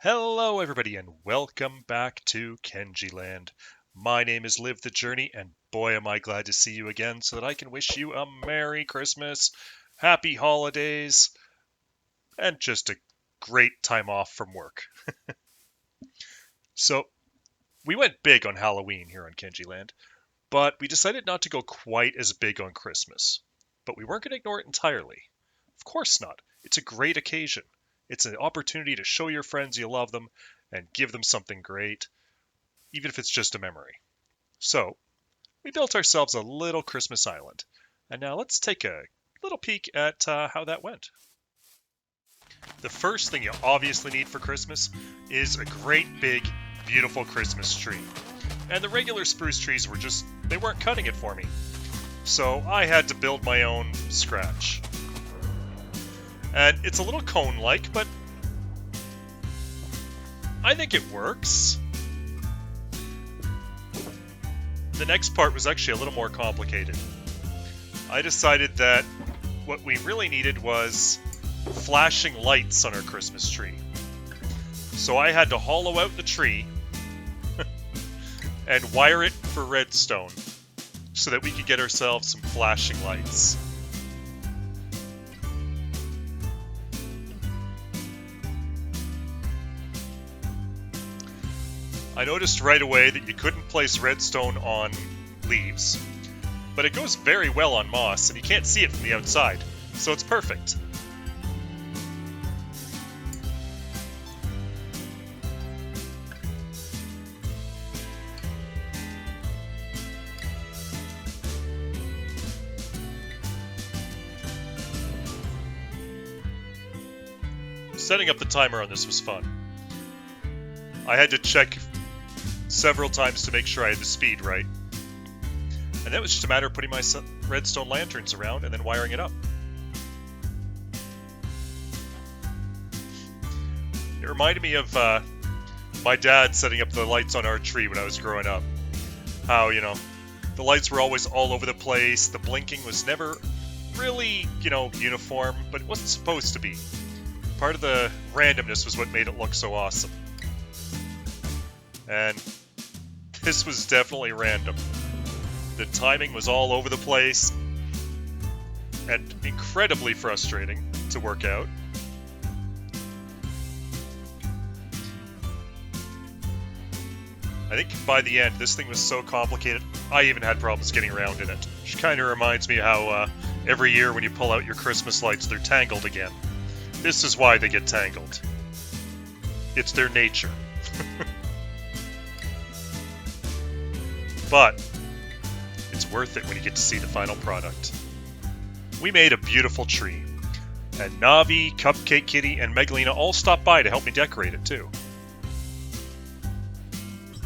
Hello, everybody, and welcome back to Kenji Land. My name is Livethejourney, and boy, am I glad to see you again so that I can wish you a Merry Christmas, Happy Holidays, and just a great time off from work. So, we went big on Halloween here on Kenji Land, but we decided not to go quite as big on Christmas. But we weren't going to ignore it entirely. Of course not. It's a great occasion. It's an opportunity to show your friends you love them and give them something great, even if it's just a memory. So, we built ourselves a little Christmas island. And now let's take a little peek at how that went. The first thing you obviously need for Christmas is a great big, beautiful Christmas tree. And the regular spruce trees they weren't cutting it for me. So I had to build my own from scratch. And it's a little cone-like, but I think it works. The next part was actually a little more complicated. I decided that what we really needed was flashing lights on our Christmas tree. So I had to hollow out the tree and wire it for redstone so that we could get ourselves some flashing lights. I noticed right away that you couldn't place redstone on leaves, but it goes very well on moss, and you can't see it from the outside, so it's perfect. Setting up the timer on this was fun. I had to check several times to make sure I had the speed right. And that was just a matter of putting my redstone lanterns around and then wiring it up. It reminded me of my dad setting up the lights on our tree when I was growing up. How, the lights were always all over the place, the blinking was never really, uniform, but it wasn't supposed to be. Part of the randomness was what made it look so awesome. And this was definitely random. The timing was all over the place and incredibly frustrating to work out. I think by the end, this thing was so complicated, I even had problems getting around in it. Which kind of reminds me how every year when you pull out your Christmas lights, they're tangled again. This is why they get tangled. It's their nature. But it's worth it when you get to see the final product. We made a beautiful tree, and Navi, Cupcake Kitty, and Megalina all stopped by to help me decorate it too.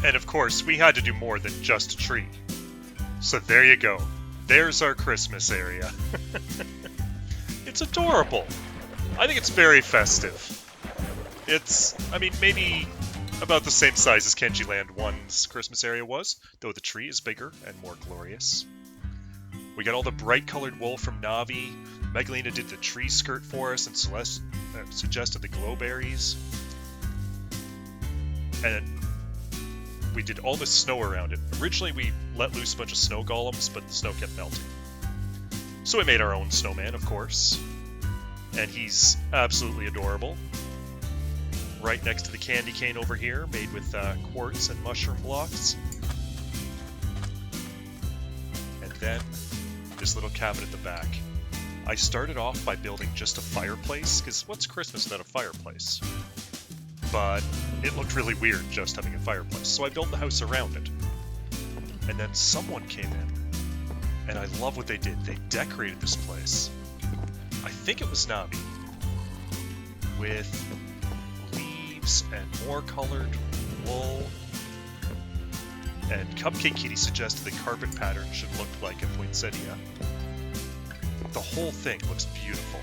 And of course, we had to do more than just a tree. So there you go. There's our Christmas area. It's adorable. I think it's very festive. It's, maybe about the same size as Kenji Land 1's Christmas area was, though the tree is bigger and more glorious. We got all the bright colored wool from Navi. Megalina did the tree skirt for us and Celeste suggested the glowberries. And we did all the snow around it. Originally we let loose a bunch of snow golems, but the snow kept melting. So we made our own snowman, of course. And he's absolutely adorable. Right next to the candy cane over here, made with quartz and mushroom blocks. And then this little cabin at the back. I started off by building just a fireplace, because what's Christmas without a fireplace? But it looked really weird just having a fireplace, so I built the house around it. And then someone came in, and I love what they did. They decorated this place. I think it was Navi, with leaves and more colored wool. And Cupcake Kitty suggested the carpet pattern should look like a poinsettia. The whole thing looks beautiful.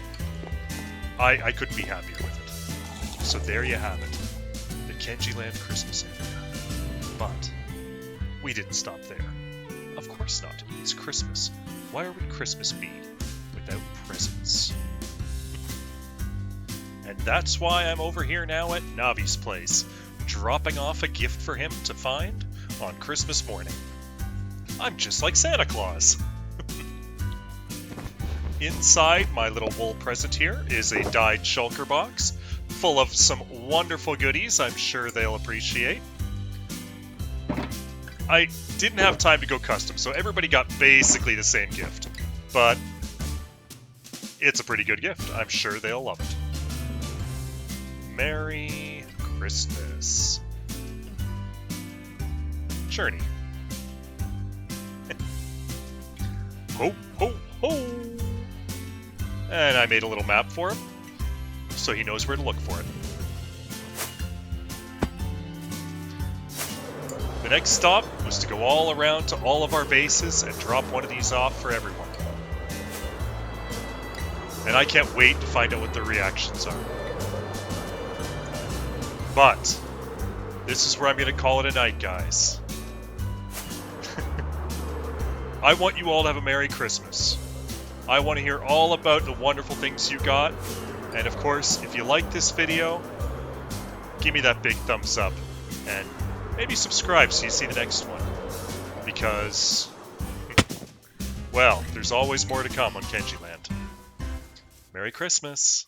I couldn't be happier with it. So there you have it, the Kenji Land Christmas area. But we didn't stop there. Of course not. It's Christmas. Why would Christmas be without presents? And And that's why I'm over here now at Navi's place, dropping off a gift for him to find on Christmas morning. I'm just like Santa Claus. Inside my little wool present here is a dyed shulker box full of some wonderful goodies I'm sure they'll appreciate. I didn't have time to go custom, so everybody got basically the same gift. But it's a pretty good gift. I'm sure they'll love it. Merry Christmas. Journey. Ho, ho, ho! And I made a little map for him, so he knows where to look for it. The next stop was to go all around to all of our bases and drop one of these off for everyone. And I can't wait to find out what their reactions are. But this is where I'm going to call it a night, guys. I want you all to have a Merry Christmas. I want to hear all about the wonderful things you got. And of course, if you like this video, give me that big thumbs up. And maybe subscribe so you see the next one. Because, well, there's always more to come on Kenji Land. Merry Christmas.